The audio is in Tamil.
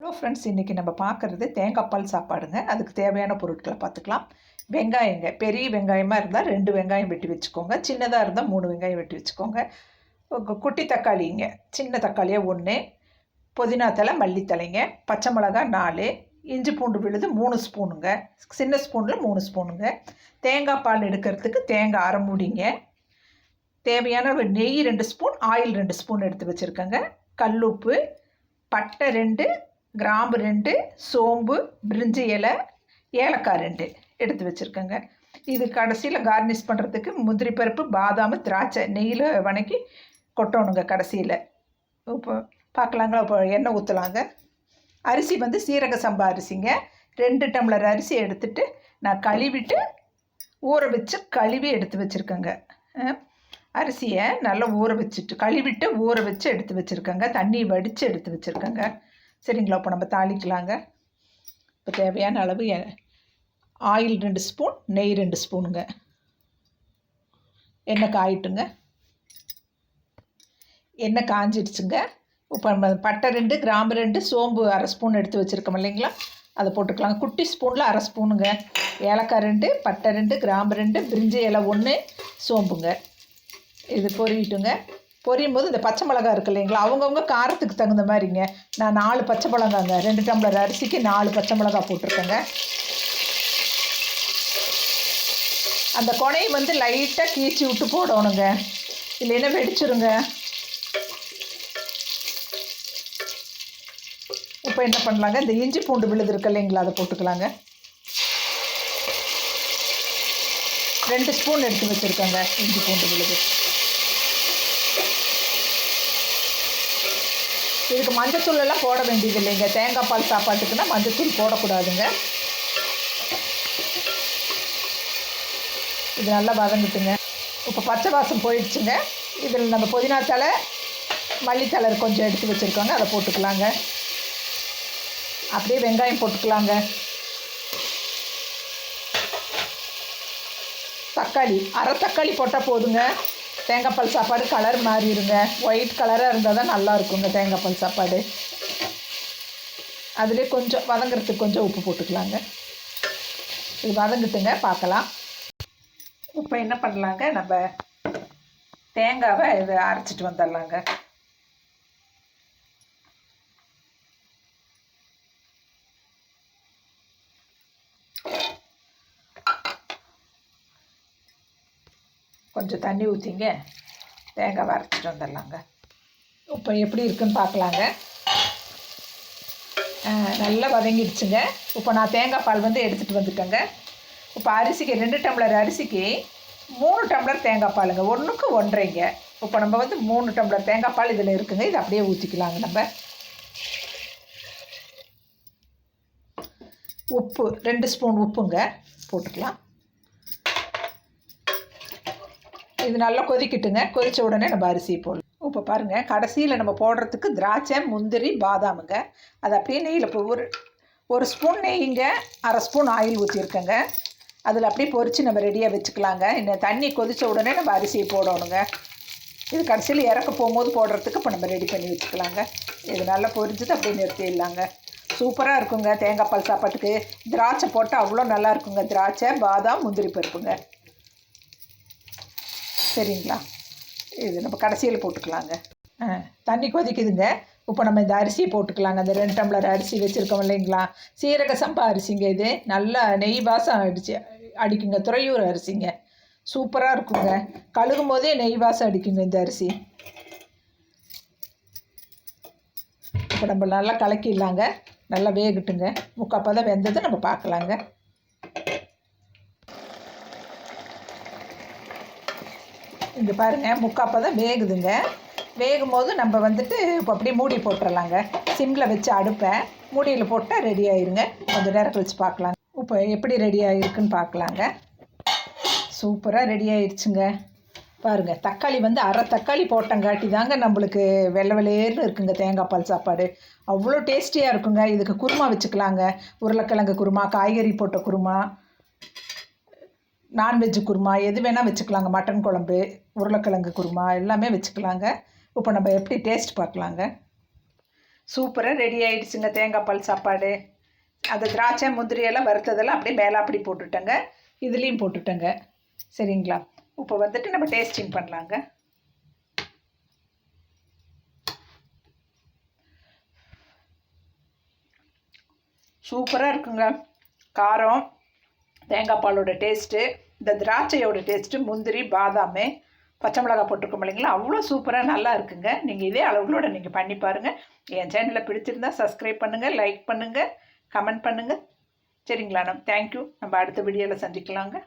ஹலோ ஃப்ரெண்ட்ஸ், இன்றைக்கி நம்ம பார்க்குறது தேங்காய் பால் சாப்பாடுங்க. அதுக்கு தேவையான பொருட்களை பார்த்துக்கலாம். வெங்காயங்க, பெரிய வெங்காயமாக இருந்தால் 2 வெங்காயம் வெட்டி வச்சுக்கோங்க. சின்னதாக இருந்தால் 3 வெங்காயம் வெட்டி வச்சுக்கோங்க. குட்டி தக்காளிங்க, சின்ன தக்காளியாக 1, புதினா தழை, மல்லித்தலைங்க, பச்சை மிளகா 4, இஞ்சி பூண்டு விழுது 3 ஸ்பூனுங்க, சின்ன ஸ்பூனில் 3 ஸ்பூனுங்க. தேங்காய் பால் எடுக்கிறதுக்கு தேங்காய் அரை மூடிங்க. தேவையான நெய் 2 ஸ்பூன், ஆயில் 2 ஸ்பூன் எடுத்து வச்சுருக்கேங்க. கல்லுப்பு, பட்டை 2, கிராம்பு 2, சோம்பு, பிரிஞ்சி இலை, ஏலக்காய் 2 எடுத்து வச்சுருக்கேங்க. இது கடைசியில் கார்னிஷ் பண்ணுறதுக்கு முந்திரி பருப்பு, பாதாம், திராட்சை நெய்யில் வணக்கி கொட்டணுங்க கடைசியில். இப்போ பார்க்கலாங்களா? இப்போ எண்ணெய் ஊற்றலாங்க. அரிசி வந்து சீரக சம்பா அரிசிங்க. 2 டம்ளர் அரிசி எடுத்துகிட்டு நான் கழுவிட்டு ஊற வச்சு கழுவி எடுத்து வச்சுருக்கேங்க. அரிசியை நல்லா ஊற வச்சுட்டு கழுவிட்டு ஊற வச்சு எடுத்து வச்சுருக்கேங்க. தண்ணி வடித்து எடுத்து வச்சுருக்கேங்க. சரிங்களா? இப்போ நம்ம தாளிக்கலாங்க. இப்போ தேவையான அளவு ஆயில் 2 ஸ்பூன், நெய் 2 ஸ்பூனுங்க. எண்ணெய் காயிட்டுங்க. எண்ணெய் காஞ்சிடுச்சுங்க. இப்போ நம்ம பட்டை 2, கிராம்பு 2, சோம்பு அரை ஸ்பூன் எடுத்து வச்சுருக்கோம் இல்லைங்களா, அதை போட்டுக்கலாங்க. குட்டி ஸ்பூனில் அரை ஸ்பூனுங்க. ஏலக்காய் 2, பட்டை 2, கிராம்பு 2, பிரிஞ்சி இலை 1, சோம்புங்க. இது பொரியிட்டுங்க. பொரியும் போது இந்த பச்சை மிளகா இருக்குது இல்லைங்களா, அவங்கவுங்க காரத்துக்கு தகுந்த மாதிரிங்க. நான் 4 பச்சை மிளகாங்க, 2 டம்ளர் அரிசிக்கு 4 பச்சை மிளகா போட்டிருக்கேங்க. அந்த கொனையை வந்து லைட்டாக கீச்சி விட்டு போடணுங்க, இல்லைன்னா வெடிச்சிருங்க. இப்போ என்ன பண்ணலாங்க, இந்த இஞ்சி பூண்டு விழுது இருக்கு இல்லைங்களா, அதை போட்டுக்கலாங்க. 2 ஸ்பூன் எடுத்து வச்சுருக்கேங்க இஞ்சி பூண்டு விழுது. இதுக்கு மஞ்சத்தூள் எல்லாம் போட வேண்டியது இல்லைங்க. தேங்காய் பால் சாப்பாட்டுக்குன்னா மஞ்சத்தூள் போடக்கூடாதுங்க. இது நல்லா வதங்கிட்டுங்க. இப்போ பச்சை வாசம் போயிடுச்சுங்க. இதில் நம்ம புதினா தழை, மல்லித்தழை கொஞ்சம் எடுத்து வச்சுருக்கோங்க, அதை போட்டுக்கலாங்க. அப்படியே வெங்காயம் போட்டுக்கலாங்க. தக்காளி அரை தக்காளி போட்டால் போதுங்க. தேங்காய் பால் சாப்பாடு கலர் மாறிடுங்க. ஒயிட் கலராக இருந்தால் தான் நல்லா இருக்குங்க தேங்காய் பால் சாப்பாடு. அதிலே கொஞ்சம் வதங்கிறதுக்கு கொஞ்சம் உப்பு போட்டுக்கலாங்க. இது வதங்கிட்டுங்க, பார்க்கலாம். இப்போ என்ன பண்ணலாங்க, நம்ம தேங்காவை இது அரைச்சிட்டு வந்துடலாங்க. கொஞ்சம் தண்ணி ஊற்றிங்க, தேங்காய் அரைச்சிட்டு வந்துடலாங்க. இப்போ எப்படி இருக்குன்னு பார்க்கலாங்க. நல்லா வதங்கிடுச்சுங்க. இப்போ நான் தேங்காய் பால் வந்து எடுத்துகிட்டு வந்துட்டேங்க. இப்போ அரிசிக்கு 2 டம்ளர் அரிசிக்கு 3 டம்ளர் தேங்காய் பாலுங்க, 1க்கு 1.5ங்க. இப்போ நம்ம வந்து 3 டம்ளர் தேங்காய் பால் இதில் இருக்குங்க. இது அப்படியே ஊற்றிக்கலாங்க. நம்ம உப்பு 2 ஸ்பூன் உப்புங்க போட்டுக்கலாம். இது நல்லா கொதிக்கிட்டுங்க. கொதித்த உடனே நம்ம அரிசி போடலாம். இப்போ பாருங்கள், கடைசியில் நம்ம போடுறதுக்கு திராட்சை, முந்திரி, பாதாமுங்க. அது அப்படியே நெய்யில் இப்போ ஒரு ஸ்பூன் நெய்ங்க, அரை ஸ்பூன் ஆயில் ஊற்றிருக்கேங்க. அதில் அப்படியே பொரித்து நம்ம ரெடியாக வச்சுக்கலாங்க. இன்னும் தண்ணி கொதித்த உடனே நம்ம அரிசியை போடணுங்க. இது கடைசியில் இறக்க போகும்போது போடுறதுக்கு இப்போ நம்ம ரெடி பண்ணி வச்சுக்கலாங்க. இது நல்லா பொரிஞ்சது அப்படியே நிறுத்திடலாங்க. சூப்பராக இருக்குங்க தேங்காய் பால் சாப்பாட்டுக்கு. திராட்சை போட்டால் அவ்வளோ நல்லா இருக்குங்க. திராட்சை, பாதாம், முந்திரி பருப்புங்க. சரிங்களா? இது நம்ம கடைசியில் போட்டுக்கலாங்க. தண்ணி கொதிக்குதுங்க. இப்போ நம்ம இந்த அரிசியை போட்டுக்கலாங்க. அந்த 2 டம்ளர் அரிசி வச்சுருக்கோம் இல்லைங்களா, சீரக சம்பா அரிசிங்க. இது நல்லா நெய் வாசம் அடிக்குங்க. துறையூர் அரிசிங்க, சூப்பராக இருக்குங்க. கழுகும் போதே நெய் வாசம் அடிக்குங்க இந்த அரிசி. இப்போ நம்ம நல்லா கலக்கிடலாங்க. நல்லா வேகட்டுங்க. 3/4 பதம் வெந்ததை நம்ம பார்க்கலாங்க. இங்கே பாருங்கள், 3/4 பதம் வேகுதுங்க. வேகும் போது நம்ம வந்துட்டு இப்போ அப்படியே மூடி போட்டுடலாங்க. சிம்மில் வச்சு அடுப்பேன், மூடியில் போட்டால் ரெடி ஆயிருங்க. கொஞ்சம் நேரம் கழிச்சு பார்க்கலாங்க. இப்போ எப்படி ரெடி ஆகிருக்குன்னு பார்க்கலாங்க. சூப்பராக ரெடி ஆயிடுச்சுங்க. பாருங்கள், தக்காளி வந்து அரை தக்காளி போட்டங்காட்டி தாங்க நம்மளுக்கு வெள்ளை வெள்ளையேன்னு இருக்குங்க தேங்காய் பால் சாப்பாடு. அவ்வளோ டேஸ்டியாக இருக்குங்க. இதுக்கு குருமா வச்சுக்கலாங்க. உருளைக்கிழங்கு குருமா, காய்கறி போட்ட குருமா, நான்வெஜ்ஜு குருமா, எது வேணால் வச்சுக்கலாங்க. மட்டன் குழம்பு, உருளைக்கிழங்கு குருமா எல்லாமே வச்சுக்கலாங்க. இப்போ நம்ம எப்படி டேஸ்ட் பார்க்கலாங்க. சூப்பராக ரெடி ஆகிடுச்சுங்க தேங்காய் பால் சாப்பாடு. அந்த திராட்சை முந்திரியெல்லாம் வறுத்ததெல்லாம் அப்படியே மேலே அப்படி போட்டுட்டேங்க, இதுலேயும் போட்டுட்டேங்க. சரிங்களா? இப்போ வந்துட்டு நம்ம டேஸ்டிங் பண்ணலாங்க. சூப்பராக இருக்குங்க. காரம், தேங்காய் பாலோட டேஸ்ட்டு, இந்த திராட்சையோட டேஸ்ட்டு, முந்திரி, பாதாம், பச்சை மிளகாய் போட்டிருக்கோம் இல்லைங்களா, அவ்வளோ சூப்பராக நல்லா இருக்குங்க. நீங்கள் இதே அளவுகளோட நீங்கள் பண்ணி பாருங்கள். என் சேனலை பிடிச்சிருந்தா சப்ஸ்கிரைப் பண்ணுங்கள், லைக் பண்ணுங்கள், கமெண்ட் பண்ணுங்கள். சரிங்களா? தேங்க்யூ. நம்ம அடுத்த வீடியோவில் சந்திக்கலாங்க.